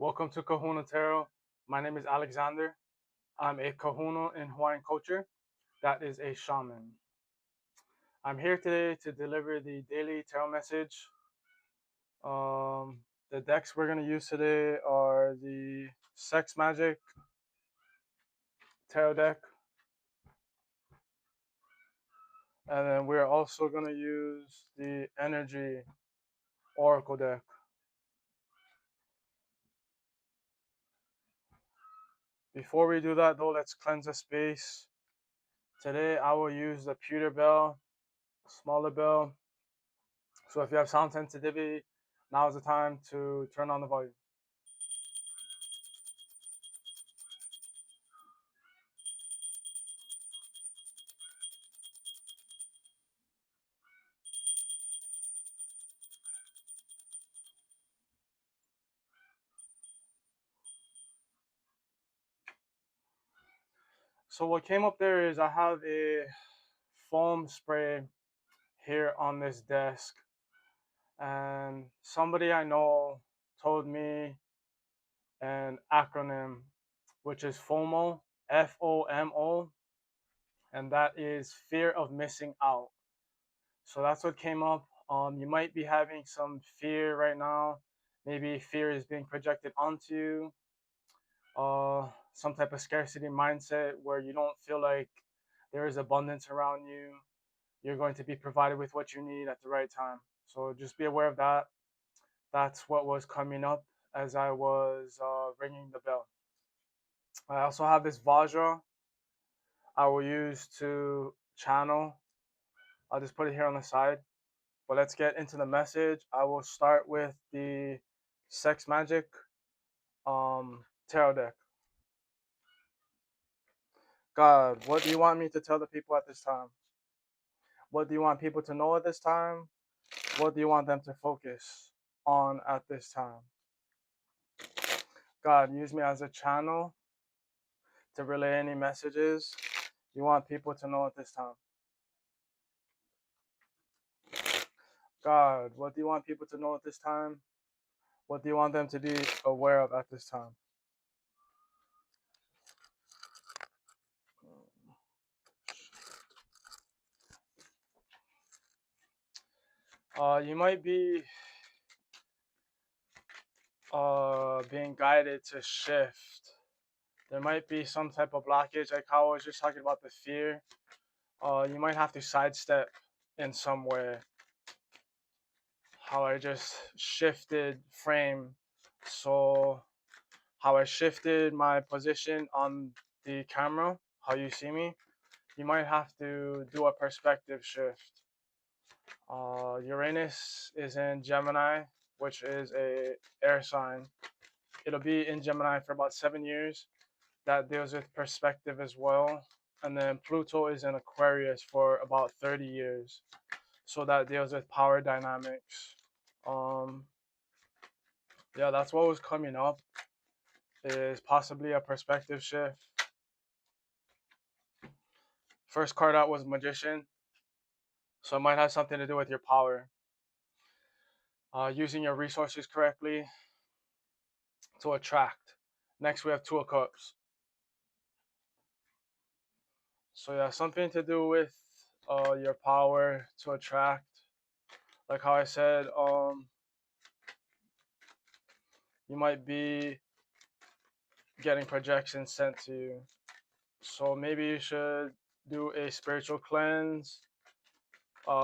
Welcome to Kahuna Tarot. My name is Alexander. I'm a Kahuna in Hawaiian culture. That is a shaman. I'm here today to deliver the daily tarot message. The decks we're going to use today are the Sex Magic Tarot deck, and then we're also going to use the Energy Oracle deck. Before we do that, though, let's cleanse the space. Today, I will use the pewter bell, smaller bell. So if you have sound sensitivity, now is the time to turn on the volume. So what came up there is I have a foam spray here on this desk, and somebody I know told me an acronym, which is FOMO, FOMO, and that is fear of missing out. So that's what came up. You might be having some fear right now. Maybe fear is being projected onto you. Some type of scarcity mindset where you don't feel like there is abundance around you. You're going to be provided with what you need at the right time. So just be aware of that. That's what was coming up as I was ringing the bell. I also have this Vajra I will use to channel. I'll just put it here on the side. But let's get into the message. I will start with the Sex Magic tarot deck. God, what do you want me to tell the people at this time? What do you want people to know at this time? What do you want them to focus on at this time? God, use me as a channel to relay any messages you want people to know at this time. God, what do you want people to know at this time? What do you want them to be aware of at this time? You might be being guided to shift. There might be some type of blockage, like how I was just talking about the fear. You might have to sidestep in some way. How I just shifted frame. So how I shifted my position on the camera, how you see me, you might have to do a perspective shift. Uranus is in Gemini, which is a air sign. It'll be in Gemini for about 7 years. That deals with perspective as well. And then Pluto is in Aquarius for about 30 years. So that deals with power dynamics. Um, yeah, that's what was coming up, is possibly a perspective shift. First card out was Magician. So it might have something to do with your power. Using your resources correctly to attract. Next, we have Two of Cups. So yeah, something to do with your power to attract. Like how I said, you might be getting projections sent to you. So maybe you should do a spiritual cleanse.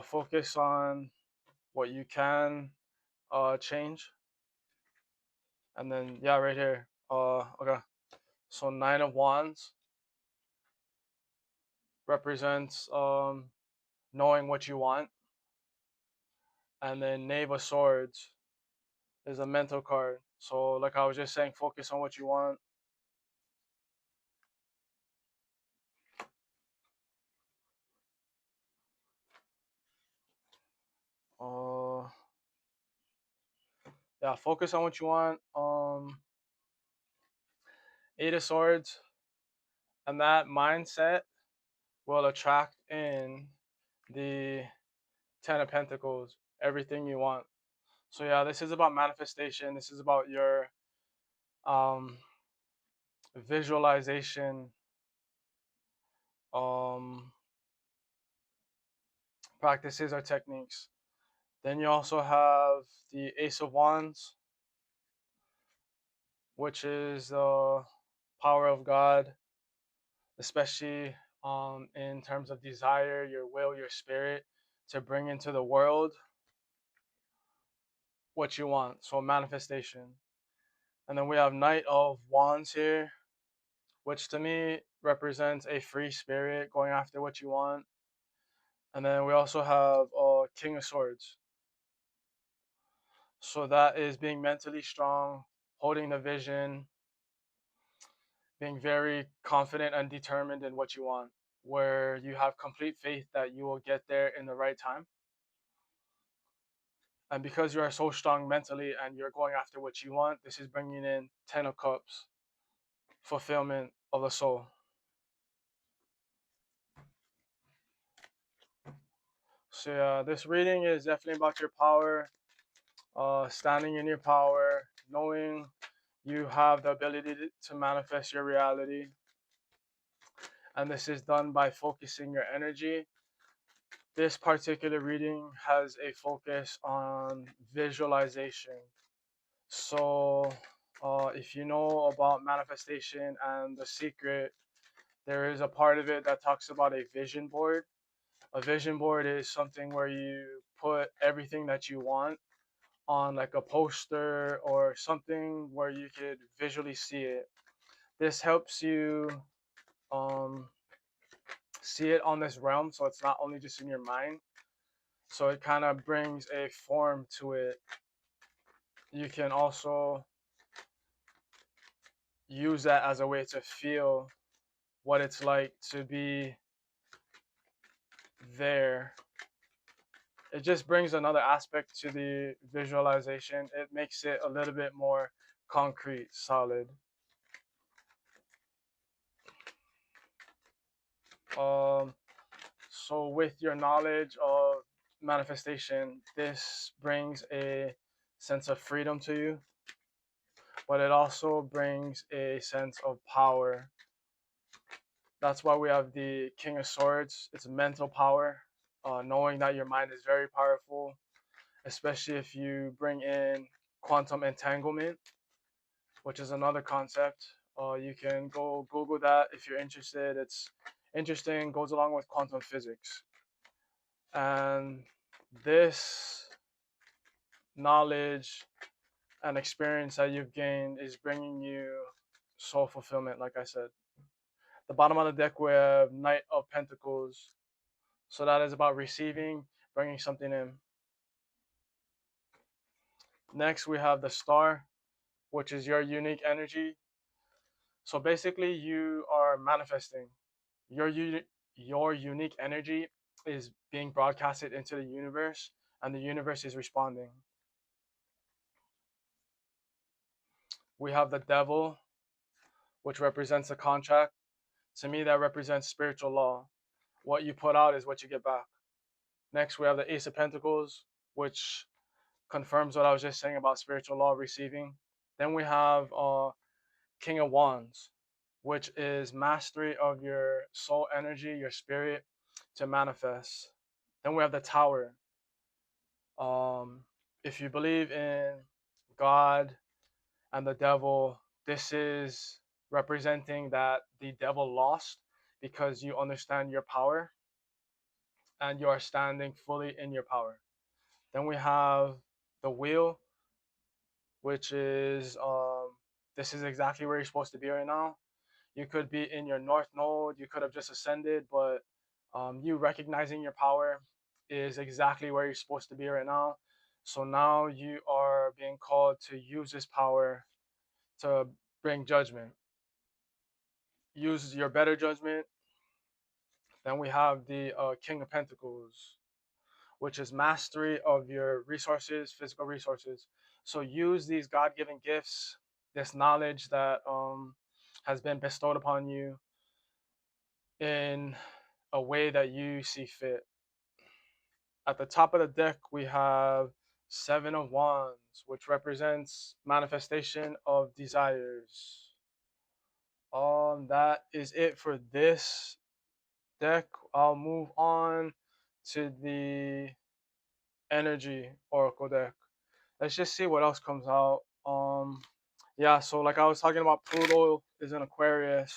Focus on what you can change. And then yeah, right here. Okay. So Nine of Wands represents knowing what you want, and then Knave of Swords is a mental card. So like I was just saying, focus on what you want. Uh, yeah, focus on what you want. Eight of Swords, and that mindset will attract in the Ten of Pentacles, everything you want. So yeah, this is about manifestation. This is about your um, visualization um, practices or techniques. Then you also have the Ace of Wands, which is the power of God, especially in terms of desire, your will, your spirit, to bring into the world what you want. So manifestation. And then we have Knight of Wands here, which to me represents a free spirit going after what you want. And then we also have King of Swords. So that is being mentally strong, holding the vision, being very confident and determined in what you want, where you have complete faith that you will get there in the right time. And because you are so strong mentally and you're going after what you want, this is bringing in 10 of Cups, fulfillment of the soul. So yeah, this reading is definitely about your power, standing in your power, knowing you have the ability to manifest your reality. And this is done by focusing your energy. This particular reading has a focus on visualization. So, if you know about manifestation and the secret, there is a part of it that talks about a vision board. A vision board is something where you put everything that you want on like a poster or something where you could visually see it. This helps you um, see it on this realm, so it's not only just in your mind. So it kind of brings a form to it. You can also use that as a way to feel what it's like to be there. It just brings another aspect to the visualization. It makes it a little bit more concrete, solid. Um, so with your knowledge of manifestation, this brings a sense of freedom to you, but it also brings a sense of power. That's why we have the King of Swords. It's mental power, knowing that your mind is very powerful, especially if you bring in quantum entanglement, which is another concept. You can go Google that if you're interested. It's interesting, goes along with quantum physics. And this knowledge and experience that you've gained is bringing you soul fulfillment, like I said. The bottom of the deck, we have Knight of Pentacles. So that is about receiving, bringing something in. Next, we have the Star, which is your unique energy. So basically, you are manifesting. Your unique energy is being broadcasted into the universe, and the universe is responding. We have the Devil, which represents a contract. To me, that represents spiritual law. What you put out is what you get back. Next, we have the Ace of Pentacles, which confirms what I was just saying about spiritual law receiving. Then we have King of Wands, which is mastery of your soul energy, your spirit to manifest. Then we have the Tower. If you believe in God and the devil, this is representing that the devil lost because you understand your power and you are standing fully in your power. Then we have the Wheel, which is this is exactly where you're supposed to be right now. You could be in your north node, you could have just ascended, but you recognizing your power is exactly where you're supposed to be right now. So now you are being called to use this power to bring judgment. Use your better judgment. Then we have the King of Pentacles, which is mastery of your resources, physical resources. So use these God given gifts, this knowledge that has been bestowed upon you in a way that you see fit. At the top of the deck, we have Seven of Wands, which represents manifestation of desires. That is it for this deck. I'll move on to the energy oracle deck. Let's just see what else comes out. Yeah, so like I was talking about, Pluto is in Aquarius.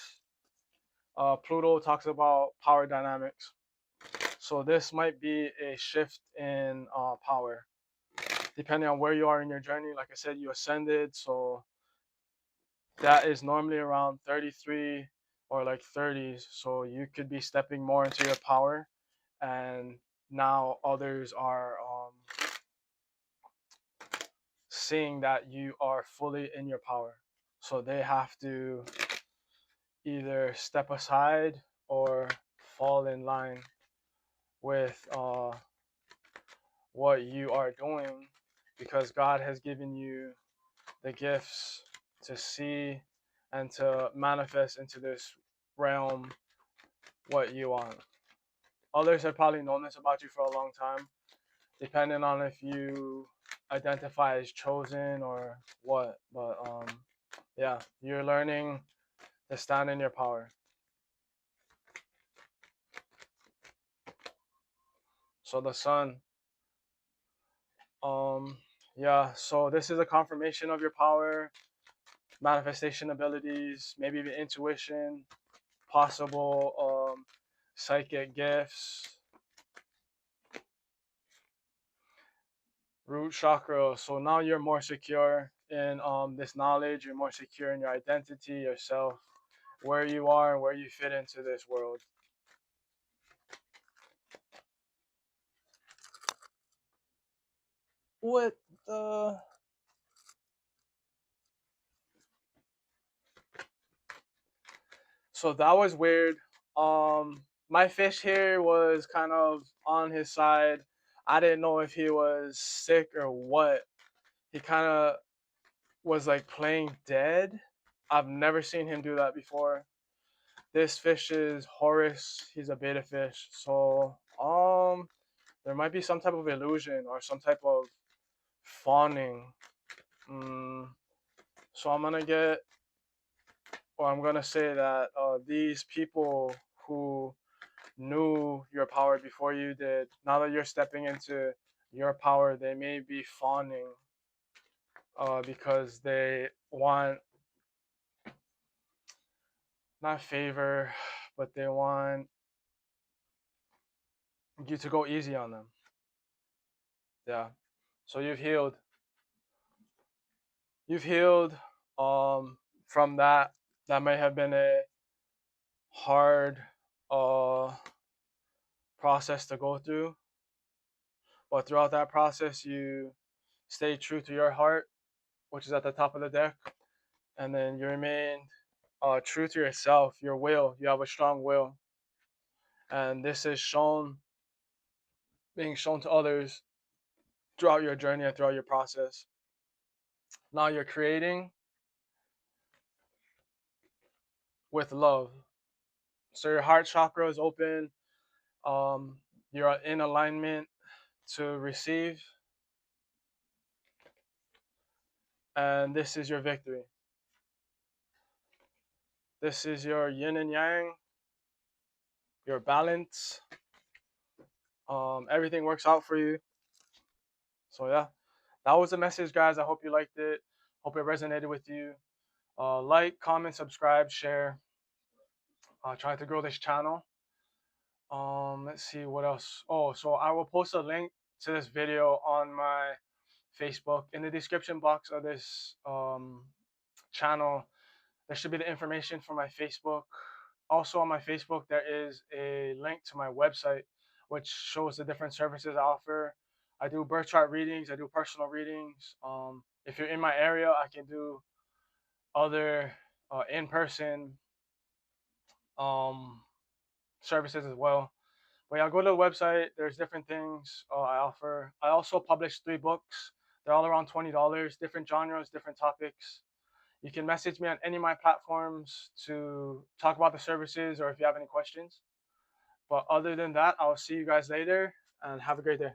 Pluto talks about power dynamics. So this might be a shift in power, depending on where you are in your journey. Like I said, you ascended, so that is normally around 33 or like 30s. So you could be stepping more into your power, and now others are seeing that you are fully in your power. So they have to either step aside or fall in line with what you are doing, because God has given you the gifts to see and to manifest into this realm what you want. Others have probably known this about you for a long time, depending on if you identify as chosen or what. But yeah, you're learning to stand in your power. So the sun, yeah, so this is a confirmation of your power, manifestation abilities, maybe even intuition, possible psychic gifts. Root chakra. So now you're more secure in this knowledge. You're more secure in your identity, yourself, where you are, and where you fit into this world. What the? So that was weird. My fish here was kind of on his side. I didn't know if he was sick or what. He kind of was like playing dead. I've never seen him do that before. This fish is Horus. He's a beta fish. So there might be some type of illusion or some type of fawning. So I'm gonna say that these people who knew your power before you did, now that you're stepping into your power, they may be fawning because they want not favor, but they want you to go easy on them. Yeah. So you've healed. You've healed from that. That may have been a hard uh process to go through, but throughout that process you stay true to your heart, which is at the top of the deck, and then you remain true to yourself, your will. You have a strong will, and this is being shown to others throughout your journey and throughout your process. Now you're creating with love. So your heart chakra is open. You're in alignment to receive, and this is your victory. This is your yin and yang, your balance. Everything works out for you. So yeah, that was the message, guys. I hope you liked it. Hope it resonated with you. Like, comment, subscribe, share. Try to grow this channel. Let's see what else. Oh, so I will post a link to this video on my Facebook in the description box of this channel. There should be the information for my Facebook. Also on my Facebook, there is a link to my website, which shows the different services I offer. I do birth chart readings. I do personal readings. If you're in my area, I can do other in-person um, services as well. But yeah, go to the website. There's different things I offer. I also publish 3 books. They're all around $20. Different genres, different topics. You can message me on any of my platforms to talk about the services or if you have any questions. But other than that, I'll see you guys later and have a great day.